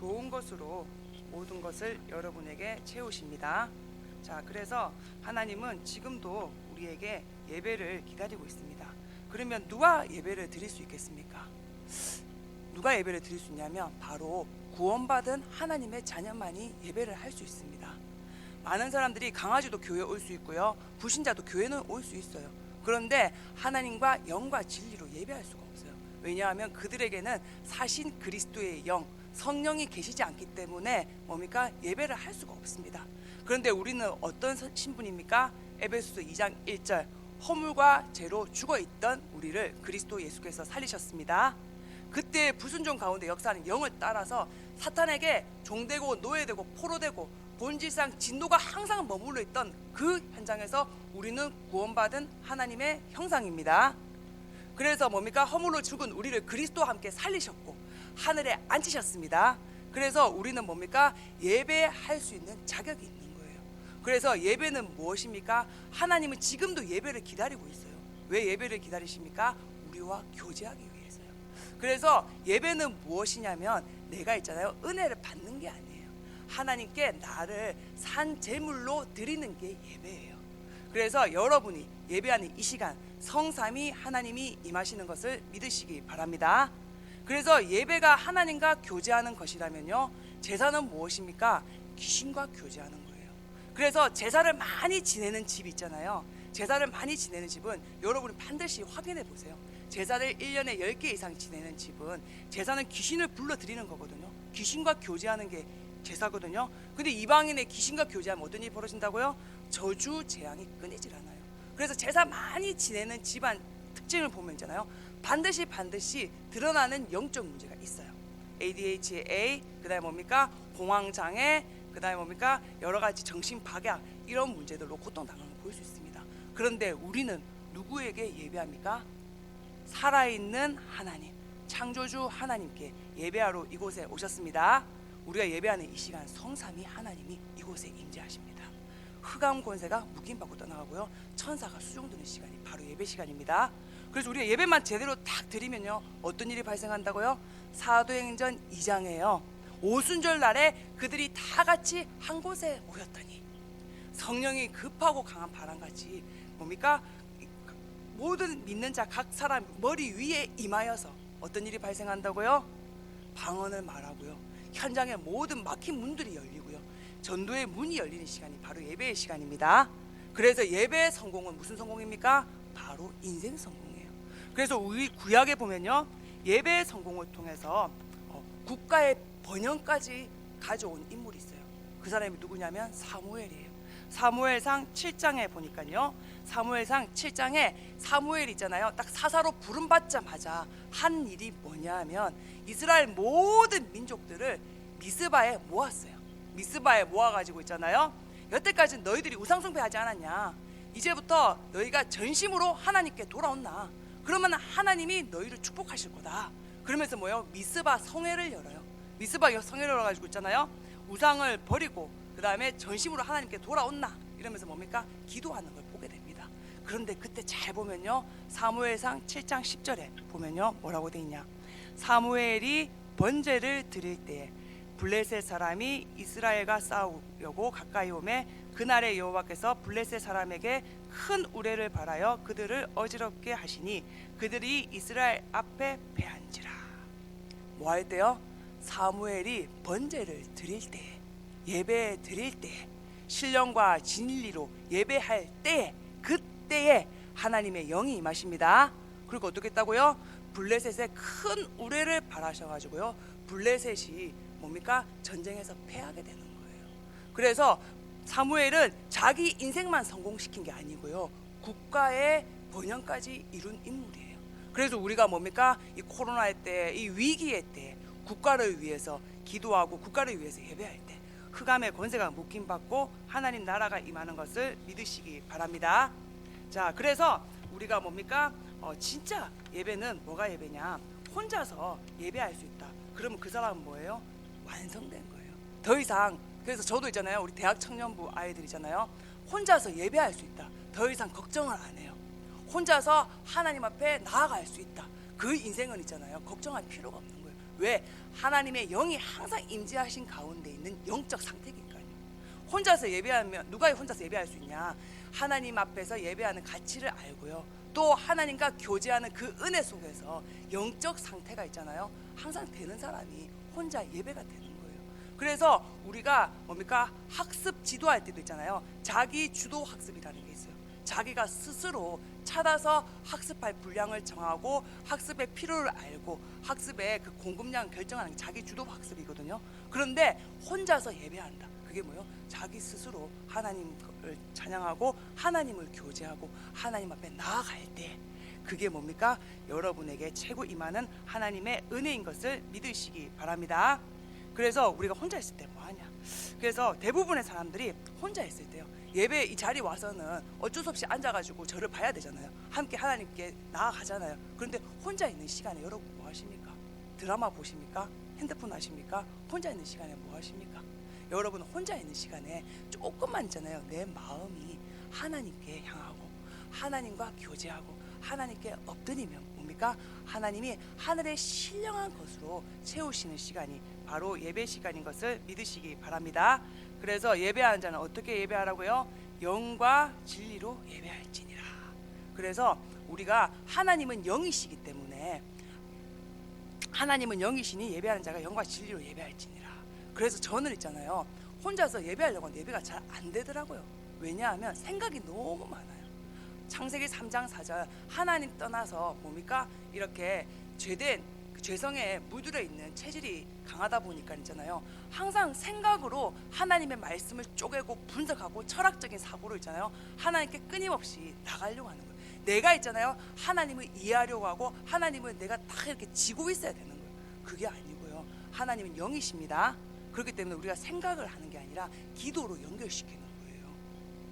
좋은 것으로 모든 것을 여러분에게 채우십니다. 자, 그래서 하나님은 지금도 우리에게 예배를 기다리고 있습니다. 그러면 누가 예배를 드릴 수 있겠습니까? 누가 예배를 드릴 수 있냐면 바로 구원받은 하나님의 자녀만이 예배를 할 수 있습니다. 많은 사람들이 강아지도 교회에 올 수 있고요, 불신자도 교회는 올 수 있어요. 그런데 하나님과 영과 진리로 예배할 수가 없어요. 왜냐하면 그들에게는 사신 그리스도의 영, 성령이 계시지 않기 때문에 뭡니까? 예배를 할 수가 없습니다. 그런데 우리는 어떤 신분입니까? 에베소서 2장 1절, 허물과 죄로 죽어있던 우리를 그리스도 예수께서 살리셨습니다. 그때 불순종 가운데 역사하는 영을 따라서 사탄에게 종되고 노예되고 포로되고 본질상 진노가 항상 머물러 있던 그 현장에서 우리는 구원받은 하나님의 형상입니다. 그래서 뭡니까? 허물로 죽은 우리를 그리스도와 함께 살리셨고 하늘에 앉히셨습니다. 그래서 우리는 뭡니까? 예배할 수 있는 자격이 있는 거예요. 그래서 예배는 무엇입니까? 하나님은 지금도 예배를 기다리고 있어요. 왜 예배를 기다리십니까? 우리와 교제하기 위해서요. 그래서 예배는 무엇이냐면 내가 있잖아요, 은혜를 받는 게 아니에요. 하나님께 나를 산 제물로 드리는 게 예배예요. 그래서 여러분이 예배하는 이 시간 성삼위 하나님이 임하시는 것을 믿으시기 바랍니다. 그래서 예배가 하나님과 교제하는 것이라면요, 제사는 무엇입니까? 귀신과 교제하는 거예요. 그래서 제사를 많이 지내는 집 있잖아요. 제사를 많이 지내는 집은 여러분이 반드시 확인해 보세요. 제사를 1년에 10개 이상 지내는 집은 제사는 귀신을 불러들이는 거거든요. 귀신과 교제하는 게 제사거든요. 근데 이방인의 귀신과 교제하면 어떤 일이 벌어진다고요? 저주 재앙이 끊이질 않아요. 그래서 제사 많이 지내는 집안 특징을 보면 있잖아요, 반드시 드러나는 영적 문제가 있어요. ADHD, 그다음에 뭡니까? 공황장애, 그다음에 뭡니까? 여러 가지 정신박약, 이런 문제들로 고통당하는 걸 볼 수 있습니다. 그런데 우리는 누구에게 예배합니까? 살아있는 하나님, 창조주 하나님께 예배하러 이곳에 오셨습니다. 우리가 예배하는 이 시간 성삼위 하나님이 이곳에 임재하십니다. 흑암 권세가 묶임받고 떠나가고요, 천사가 수종드는 시간이 바로 예배 시간입니다. 그래서 우리가 예배만 제대로 딱 드리면요, 어떤 일이 발생한다고요? 사도행전 2장에요, 오순절 날에 그들이 다 같이 한 곳에 모였더니 성령이 급하고 강한 바람같이 뭡니까? 모든 믿는 자 각 사람 머리 위에 임하여서 어떤 일이 발생한다고요? 방언을 말하고요, 현장의 모든 막힌 문들이 열리고요, 전도의 문이 열리는 시간이 바로 예배의 시간입니다. 그래서 예배의 성공은 무슨 성공입니까? 바로 인생 성공이에요. 그래서 우리 구약에 보면요, 예배의 성공을 통해서 국가의 번영까지 가져온 인물이 있어요. 그 사람이 누구냐면 사무엘이에요. 사무엘상 7장에 보니까요, 사무엘상 7장에 사무엘 있잖아요, 딱 사사로 부름받자마자 한 일이 뭐냐면 이스라엘 모든 민족들을 미스바에 모았어요. 미스바에 모아가지고 있잖아요, 여태까지 너희들이 우상숭배하지 않았냐, 이제부터 너희가 전심으로 하나님께 돌아온나, 그러면 하나님이 너희를 축복하실 거다. 그러면서 뭐예요? 미스바 성회를 열어요. 미스바 성회를 열어가지고 있잖아요, 우상을 버리고 그 다음에 전심으로 하나님께 돌아온나, 이러면서 뭡니까? 기도하는 걸 보게 됩니다. 그런데 그때 잘 보면요, 사무엘상 7장 10절에 보면요, 뭐라고 돼 있냐? 사무엘이 번제를 드릴 때에 블레셋 사람이 이스라엘과 싸우려고 가까이 오매 그날에 여호와께서 블레셋 사람에게 큰 우레를 발하여 그들을 어지럽게 하시니 그들이 이스라엘 앞에 패한지라. 뭐 할 때요? 사무엘이 번제를 드릴 때, 예배 드릴 때, 신령과 진리로 예배할 때, 그때에 하나님의 영이 임하십니다. 그리고 어떻게 했다고요? 블레셋에 큰 우레를 발하셔가지고요, 블레셋이 뭡니까? 전쟁에서 패하게 되는 거예요. 그래서 사무엘은 자기 인생만 성공시킨 게 아니고요, 국가의 번영까지 이룬 인물이에요. 그래서 우리가 뭡니까? 이 코로나의 때, 이 위기의 때 국가를 위해서 기도하고 국가를 위해서 예배할 때 흑암의 권세가 묶임받고 하나님 나라가 임하는 것을 믿으시기 바랍니다. 자, 그래서 우리가 뭡니까? 진짜 예배는 뭐가 예배냐? 혼자서 예배할 수 있다. 그러면 그 사람은 뭐예요? 완성된 거예요. 더 이상, 그래서 저도 있잖아요, 우리 대학 청년부 아이들이잖아요, 혼자서 예배할 수 있다. 더 이상 걱정을 안 해요. 혼자서 하나님 앞에 나아갈 수 있다. 그 인생은 있잖아요, 걱정할 필요가 없는 거예요. 왜? 하나님의 영이 항상 임재하신 가운데 있는 영적 상태니까요. 혼자서 예배하면 누가 혼자서 예배할 수 있냐? 하나님 앞에서 예배하는 가치를 알고요, 또 하나님과 교제하는 그 은혜 속에서 영적 상태가 있잖아요. 항상 되는 사람이 혼자 예배가 되는 거예요. 그래서 우리가 뭡니까? 학습 지도할 때도 있잖아요. 자기 주도 학습이라는 게 있어요. 자기가 스스로 찾아서 학습할 분량을 정하고 학습의 필요를 알고 학습의 그 공급량 결정하는 게 자기 주도 학습이거든요. 그런데 혼자서 예배한다. 그게 뭐예요? 자기 스스로 하나님을 찬양하고 하나님을 교제하고 하나님 앞에 나아갈 때, 그게 뭡니까? 여러분에게 최고 임하는 하나님의 은혜인 것을 믿으시기 바랍니다. 그래서 우리가 혼자 있을 때 뭐하냐? 그래서 대부분의 사람들이 혼자 있을 때요, 예배 이 자리 와서는 어쩔 수 없이 앉아가지고 저를 봐야 되잖아요. 함께 하나님께 나아가잖아요. 그런데 혼자 있는 시간에 여러분 뭐 하십니까? 드라마 보십니까? 핸드폰 하십니까? 혼자 있는 시간에 뭐 하십니까? 여러분 혼자 있는 시간에 조금만 있잖아요, 내 마음이 하나님께 향하고 하나님과 교제하고 하나님께 엎드리면 뭡니까? 하나님이 하늘의 신령한 것으로 채우시는 시간이 바로 예배 시간인 것을 믿으시기 바랍니다. 그래서 예배하는 자는 어떻게 예배하라고요? 영과 진리로 예배할지니라. 그래서 우리가 하나님은 영이시기 때문에, 하나님은 영이시니 예배하는 자가 영과 진리로 예배할지니라. 그래서 저는 있잖아요, 혼자서 예배하려고 하는데 예배가 잘 안 되더라고요. 왜냐하면 생각이 너무 많아요. 창세기 3장 4절 하나님 떠나서 뭡니까? 이렇게 죄된 죄성에 물들어 있는 체질이 강하다 보니까 있잖아요, 항상 생각으로 하나님의 말씀을 쪼개고 분석하고 철학적인 사고로 있잖아요, 하나님께 끊임없이 나가려고 하는 거예요. 내가 있잖아요, 하나님을 이해하려고 하고 하나님을 내가 다 이렇게 지고 있어야 되는 거예요. 그게 아니고요, 하나님은 영이십니다. 그렇기 때문에 우리가 생각을 하는 게 아니라 기도로 연결시키는 거예요.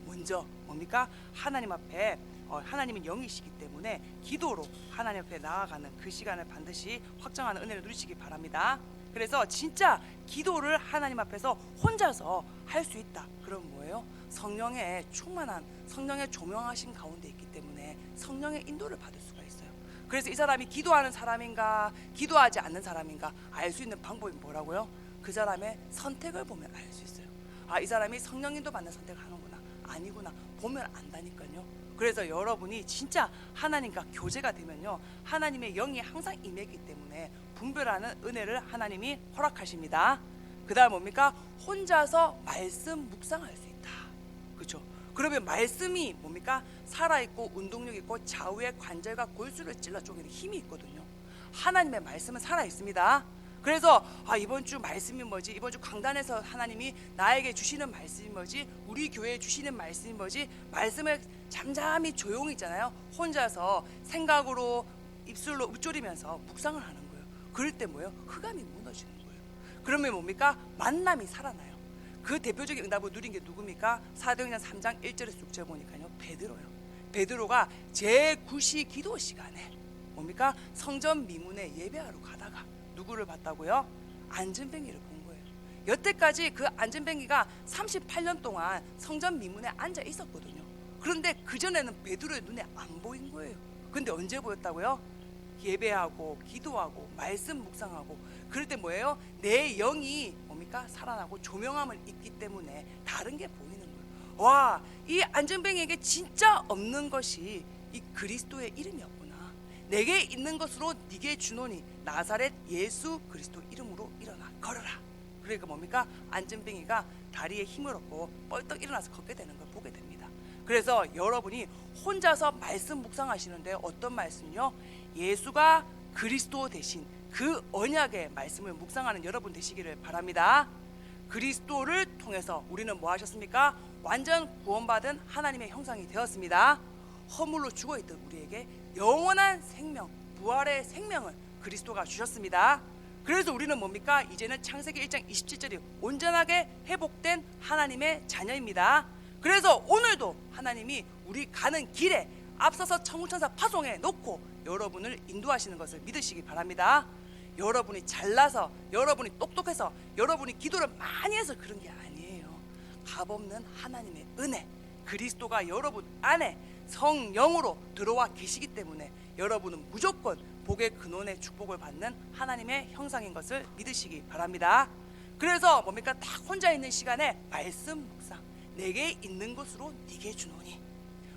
먼저 뭡니까? 하나님 앞에 하나님은 영이시기 때문에 기도로 하나님 앞에 나아가는 그 시간을 반드시 확정하는 은혜를 누리시기 바랍니다. 그래서 진짜 기도를 하나님 앞에서 혼자서 할 수 있다. 그럼 뭐예요? 성령의 충만한, 성령의 조명하신 가운데 있기 때문에 성령의 인도를 받을 수가 있어요. 그래서 이 사람이 기도하는 사람인가 기도하지 않는 사람인가 알 수 있는 방법이 뭐라고요? 그 사람의 선택을 보면 알 수 있어요. 아, 이 사람이 성령 인도 받는 선택을 하는구나, 아니구나 보면 안다니까요. 그래서 여러분이 진짜 하나님과 교제가 되면요, 하나님의 영이 항상 임했기 때문에 분별하는 은혜를 하나님이 허락하십니다. 그 다음 뭡니까? 혼자서 말씀 묵상할 수 있다. 그렇죠? 그러면 말씀이 뭡니까? 살아있고 운동력 있고 좌우의 관절과 골수를 찔러 쪼개는 힘이 있거든요. 하나님의 말씀은 살아있습니다. 그래서 이번 주 말씀이 뭐지? 이번 주 강단에서 하나님이 나에게 주시는 말씀이 뭐지? 우리 교회에 주시는 말씀이 뭐지? 말씀을 잠잠히 조용히 있잖아요, 혼자서 생각으로 입술로 읊조리면서 묵상을 하는 거예요. 그럴 때 뭐예요? 흑암이 무너지는 거예요. 그러면 뭡니까? 만남이 살아나요. 그 대표적인 응답을 누린 게 누굽니까? 사도행전 3장 1절에서 6절 보니까요, 베드로요. 베드로가 제9시 기도 시간에 뭡니까? 성전 미문에 예배하러 가다가 누구를 봤다고요? 안전뱅이를 본 거예요. 여태까지 그 안전뱅이가 38년 동안 성전 미문에 앉아 있었거든요. 그런데 그전에는 베드로의 눈에 안 보인 거예요. 근데 언제 보였다고요? 예배하고 기도하고 말씀 묵상하고 그럴 때 뭐예요? 내 영이 뭡니까? 살아나고 조명함을 입기 때문에 다른 게 보이는 거예요. 와, 이 안전뱅이에게 진짜 없는 것이 이 그리스도의 이름이었구나. 내게 있는 것으로 네게 주노니 나사렛 예수 그리스도 이름으로 일어나 걸어라. 그러니까 뭡니까? 안전뱅이가 다리에 힘을 얻고 뻘떡 일어나서 걷게 되는 걸 보게 됩니다. 그래서 여러분이 혼자서 말씀 묵상하시는데 어떤 말씀요? 예수가 그리스도 대신 그 언약의 말씀을 묵상하는 여러분 되시기를 바랍니다. 그리스도를 통해서 우리는 뭐 하셨습니까? 완전 구원받은 하나님의 형상이 되었습니다. 허물로 죽어있던 우리에게 영원한 생명, 부활의 생명을 그리스도가 주셨습니다. 그래서 우리는 뭡니까? 이제는 창세기 1장 27절이 온전하게 회복된 하나님의 자녀입니다. 그래서 오늘도 하나님이 우리 가는 길에 앞서서 천군천사 파송해 놓고 여러분을 인도하시는 것을 믿으시기 바랍니다. 여러분이 잘나서, 여러분이 똑똑해서, 여러분이 기도를 많이 해서 그런 게 아니에요. 값없는 하나님의 은혜, 그리스도가 여러분 안에 성령으로 들어와 계시기 때문에 여러분은 무조건 복의 근원의 축복을 받는 하나님의 형상인 것을 믿으시기 바랍니다. 그래서 뭡니까? 딱 혼자 있는 시간에 말씀 묵상, 내게 있는 것으로 네게 주노니.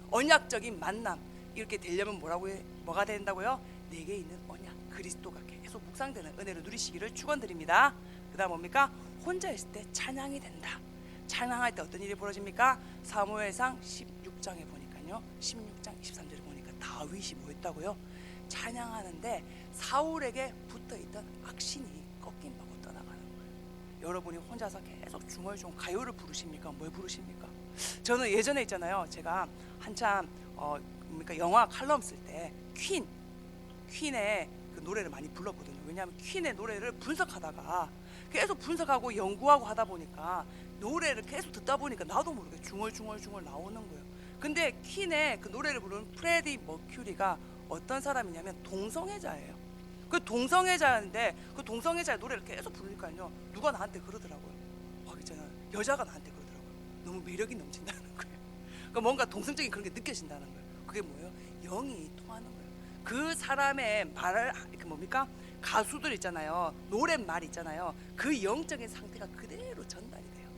언약적인 만남 이렇게 되려면 뭐가 된다고요? 내게 있는 언약, 그리스도가 계속 묵상되는 은혜를 누리시기를 축원드립니다. 그 다음 뭡니까? 혼자 있을 때 찬양이 된다. 찬양할 때 어떤 일이 벌어집니까? 사무엘상 16장에 보니까요, 16장 23절에 보니까 다윗이 뭐 했다고요? 찬양하는데 사울에게 붙어있던 악신이 꺾임 받고 떠나가는 거예요. 여러분이 혼자서 계속 중얼중얼 가요를 부르십니까? 뭘 부르십니까? 저는 예전에 있잖아요, 제가 한참 영화 칼럼 쓸 때 퀸의 그 노래를 많이 불렀거든요. 왜냐하면 퀸의 노래를 분석하다가 계속 분석하고 연구하고 하다 보니까 노래를 계속 듣다 보니까 나도 모르게 중얼중얼 나오는 거예요. 근데 퀸의 그 노래를 부르는 프레디 머큐리가 어떤 사람이냐면 동성애자예요. 그 동성애자인데 그 동성애자의 노래를 계속 부르니까요, 누가 나한테 그러더라고요. 있잖아요, 여자가 나한테 그러더라고요. 너무 매력이 넘친다는 거예요. 그러니까 뭔가 동성적인 그런 게 느껴진다는 거예요. 그게 뭐예요? 영이 통하는 거예요. 그 사람의 말을, 그 뭡니까? 가수들 있잖아요, 노랫말 있잖아요, 그 영적인 상태가 그대로 전달이 돼요.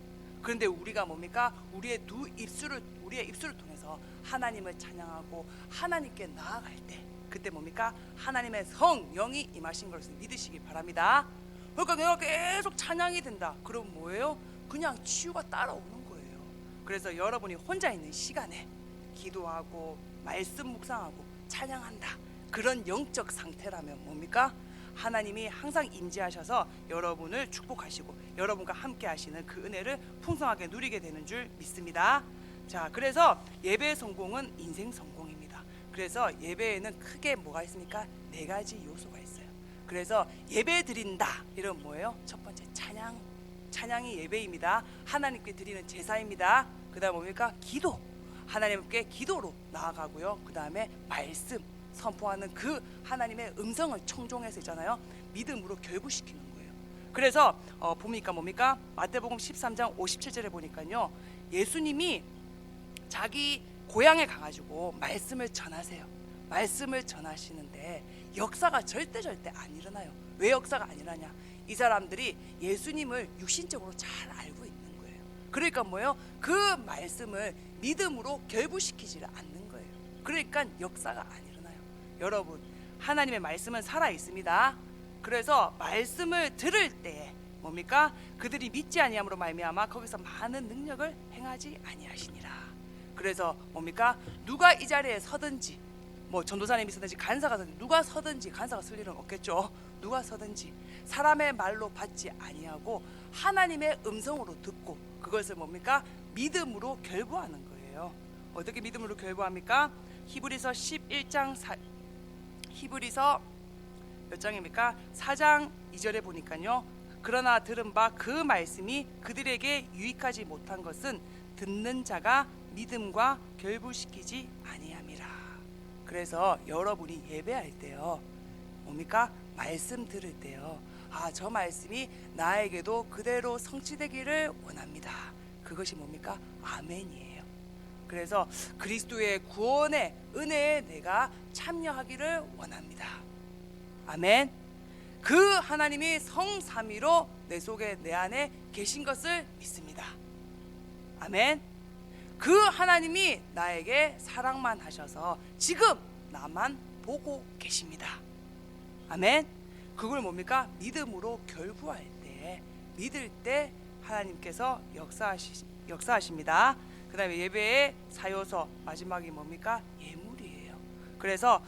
그런데 우리가 뭡니까? 우리의 입술을 통해서 하나님을 찬양하고 하나님께 나아갈 때, 그때 뭡니까? 하나님의 성령이 임하신 것을 믿으시기 바랍니다. 그러니까 내가 계속 찬양이 된다. 그럼 뭐예요? 그냥 치유가 따라오는 거예요. 그래서 여러분이 혼자 있는 시간에 기도하고 말씀 묵상하고 찬양한다, 그런 영적 상태라면 뭡니까? 하나님이 항상 임재하셔서 여러분을 축복하시고 여러분과 함께 하시는 그 은혜를 풍성하게 누리게 되는 줄 믿습니다. 자, 그래서 예배의 성공은 인생 성공입니다. 그래서 예배에는 크게 뭐가 있습니까? 4가지 요소가 있어요. 그래서 예배 드린다, 이런 뭐예요? 첫 번째 찬양이 예배입니다. 하나님께 드리는 제사입니다. 그 다음 뭡니까? 기도, 하나님께 기도로 나아가고요. 그 다음에 말씀 선포하는 그 하나님의 음성을 청종해서 있잖아요, 믿음으로 결부시키는 거예요. 그래서 보니까 뭡니까? 마태복음 13장 57절에 보니까요, 예수님이 자기 고향에 가가지고 말씀을 전하세요. 말씀을 전하시는데 역사가 절대 안 일어나요. 왜 역사가 안 일어나냐? 이 사람들이 예수님을 육신적으로 잘 알고 있는 거예요. 그러니까 뭐예요? 그 말씀을 믿음으로 결부시키지를 않는 거예요. 그러니까 역사가 안 일어나요. 여러분, 하나님의 말씀은 살아 있습니다. 그래서 말씀을 들을 때에 뭡니까? 그들이 믿지 아니함으로 말미암아 거기서 많은 능력을 행하지 아니하시니라. 그래서 뭡니까? 누가 이 자리에 서든지, 뭐 전도사님이 서든지 간사가 서든지, 누가 서든지, 간사가 쓸 일은 없겠죠. 누가 서든지 사람의 말로 받지 아니하고 하나님의 음성으로 듣고 그것을 뭡니까? 믿음으로 결부하는 거예요. 어떻게 믿음으로 결부합니까? 히브리서 11장 히브리서 몇 장입니까? 4장 2절에 보니까요, 그러나 들은 바 그 말씀이 그들에게 유익하지 못한 것은 듣는 자가 믿음과 결부시키지 아니함이라. 그래서 여러분이 예배할 때요, 뭡니까? 말씀 들을 때요, 저 말씀이 나에게도 그대로 성취되기를 원합니다. 그것이 뭡니까? 아멘이에요. 그래서 그리스도의 구원의 은혜에 내가 참여하기를 원합니다. 아멘. 그 하나님이 성삼위로 내 속에 내 안에 계신 것을 믿습니다. 아멘. 그 하나님이 나에게 사랑만 하셔서 지금 나만 보고 계십니다. 아멘. 그걸 뭡니까? 믿음으로 결부할 때, 믿을 때 하나님께서 역사하십니다. 그 다음에 예배의 사요소 마지막이 뭡니까? 예물이에요. 그래서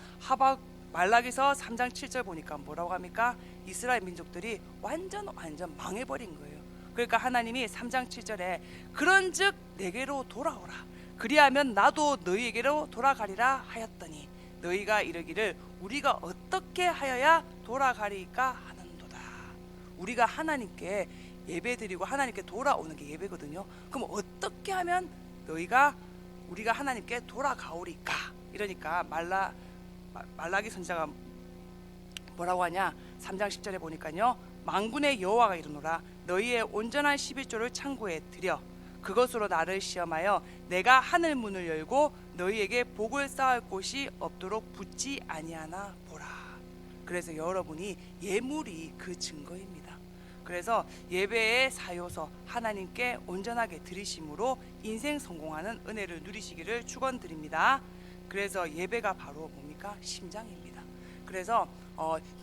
말라기서 3장 7절 보니까 뭐라고 합니까? 이스라엘 민족들이 완전 망해버린 거예요. 그러니까 하나님이 3장 7절에 그런즉 내게로 돌아오라, 그리하면 나도 너희에게로 돌아가리라 하였더니 너희가 이르기를 우리가 어떻게 하여야 돌아가리까 하는도다. 우리가 하나님께 예배드리고 하나님께 돌아오는 게 예배거든요. 그럼 어떻게 하면 우리가 하나님께 돌아가오리까? 이러니까 말라기 선지자가 뭐라고 하냐? 3장 10절에 보니까요, 만군의 여호와가 이르노라, 너희의 온전한 11조를 창고에 들여 그것으로 나를 시험하여 내가 하늘 문을 열고 너희에게 복을 쌓을 곳이 없도록 붙지 아니하나 보라. 그래서 여러분이 예물이 그 증거입니다. 그래서 예배의 사요서 하나님께 온전하게 드리심으로 인생 성공하는 은혜를 누리시기를 축원드립니다. 그래서 예배가 바로 뭡니까? 심장입니다. 그래서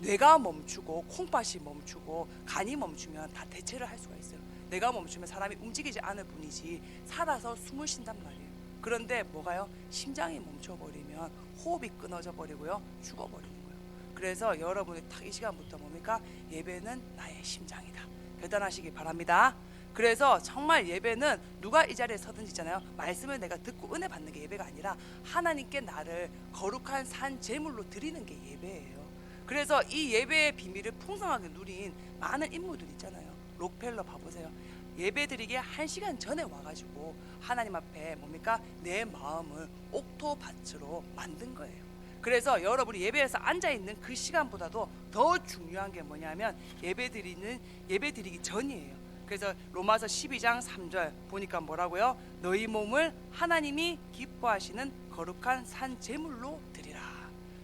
뇌가 멈추고 콩팥이 멈추고 간이 멈추면 다 대체를 할 수가 있어요. 뇌가 멈추면 사람이 움직이지 않을 뿐이지 살아서 숨을 쉰단 말이에요. 그런데 뭐가요? 심장이 멈춰버리면 호흡이 끊어져 버리고요, 죽어버리는 거예요. 그래서 여러분이 딱 이 시간부터 뭡니까? 예배는 나의 심장이다. 결단하시기 바랍니다. 그래서 정말 예배는 누가 이 자리에 서든지 있잖아요. 말씀을 내가 듣고 은혜 받는 게 예배가 아니라 하나님께 나를 거룩한 산 제물로 드리는 게 예배예요. 그래서 이 예배의 비밀을 풍성하게 누린 많은 인물들 있잖아요. 록펠러 봐보세요. 예배 드리기 1시간 전에 와가지고 하나님 앞에 뭡니까? 내 마음을 옥토밭으로 만든 거예요. 그래서 여러분이 예배에서 앉아있는 그 시간보다도 더 중요한 게 뭐냐면 예배 드리기 전이에요. 그래서 로마서 12장 3절 보니까 뭐라고요? 너희 몸을 하나님이 기뻐하시는 거룩한 산 제물로 드리라.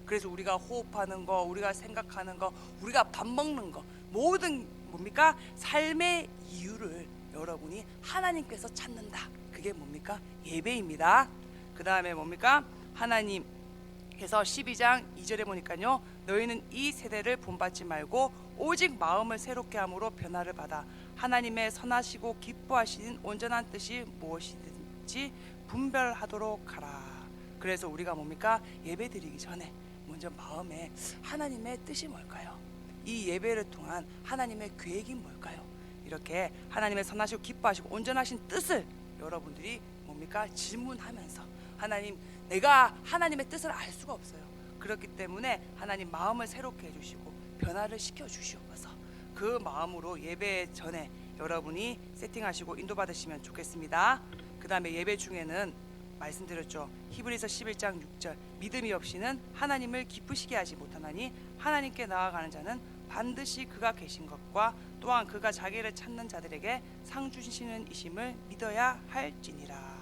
그래서 우리가 호흡하는 거, 우리가 생각하는 거, 우리가 밥 먹는 거, 모든 뭡니까? 삶의 이유를 여러분이 하나님께서 찾는다. 그게 뭡니까? 예배입니다. 그 다음에 뭡니까? 하나님께서 12장 2절에 보니까요, 너희는 이 세대를 본받지 말고 오직 마음을 새롭게 함으로 변화를 받아 하나님의 선하시고 기뻐하시는 온전한 뜻이 무엇이든지 분별하도록 하라. 그래서 우리가 뭡니까? 예배 드리기 전에 먼저 마음에 하나님의 뜻이 뭘까요? 이 예배를 통한 하나님의 계획이 뭘까요? 이렇게 하나님의 선하시고 기뻐하시고 온전하신 뜻을 여러분들이 뭡니까? 질문하면서 하나님, 내가 하나님의 뜻을 알 수가 없어요. 그렇기 때문에 하나님 마음을 새롭게 해주시고 변화를 시켜주시옵소서. 그 마음으로 예배 전에 여러분이 세팅하시고 인도받으시면 좋겠습니다. 그 다음에 예배 중에는 말씀드렸죠. 히브리서 11장 6절 믿음이 없이는 하나님을 기쁘시게 하지 못하나니 하나님께 나아가는 자는 반드시 그가 계신 것과 또한 그가 자기를 찾는 자들에게 상 주시는 이심을 믿어야 할지니라.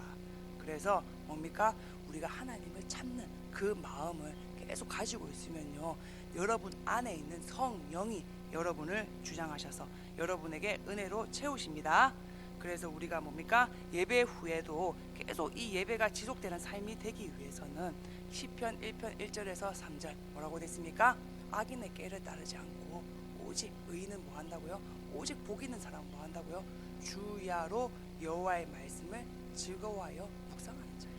그래서 뭡니까? 우리가 하나님을 찾는 그 마음을 계속 가지고 있으면요, 여러분 안에 있는 성령이 여러분을 주장하셔서 여러분에게 은혜로 채우십니다. 그래서 우리가 뭡니까? 예배 후에도 계속 이 예배가 지속되는 삶이 되기 위해서는 시편 1편 1절에서 3절 뭐라고 됐습니까? 악인의 꾀를 따르지 않고 오직 의인은 뭐 한다고요? 오직 복 있는 사람은 뭐 한다고요? 주야로 여호와의 말씀을 즐거워하여 묵상하는 자예요.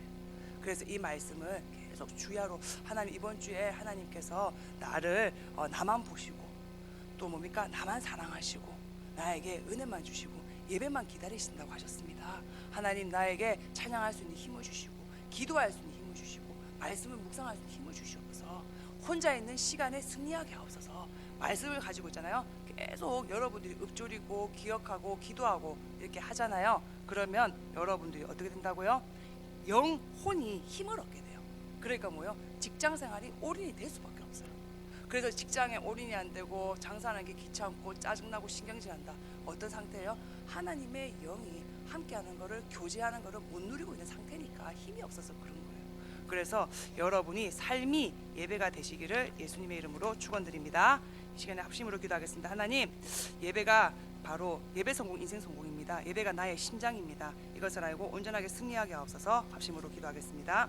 그래서 이 말씀을 계속 주야로, 하나님 이번 주에 하나님께서 나를 나만 보시고 또 뭡니까? 나만 사랑하시고 나에게 은혜만 주시고 예배만 기다리신다고 하셨습니다. 하나님 나에게 찬양할 수 있는 힘을 주시고 기도할 수 있는 힘을 주시고 말씀을 묵상할 수 있는 힘을 주시옵소서. 혼자 있는 시간에 승리하게 하옵소서. 말씀을 가지고 있잖아요. 계속 여러분들이 읊조리고 기억하고 기도하고 이렇게 하잖아요. 그러면 여러분들이 어떻게 된다고요? 영혼이 힘을 얻게 돼요. 그러니까 뭐요? 직장 생활이 올인이 될 수밖에 없어요. 그래서 직장에 올인이 안 되고 장사하는 게 귀찮고 짜증나고 신경질난다. 어떤 상태예요? 하나님의 영이 함께하는 거를, 교제하는 거를 못 누리고 있는 상태니까 힘이 없어서 그런 거예요. 그래서 여러분이 삶이 예배가 되시기를 예수님의 이름으로 축원드립니다. 이 시간에 합심으로 기도하겠습니다. 하나님, 예배가 바로 예배 성공, 인생 성공입니다. 예배가 나의 심장입니다. 이것을 알고 온전하게 승리하게 하옵소서. 합심으로 기도하겠습니다.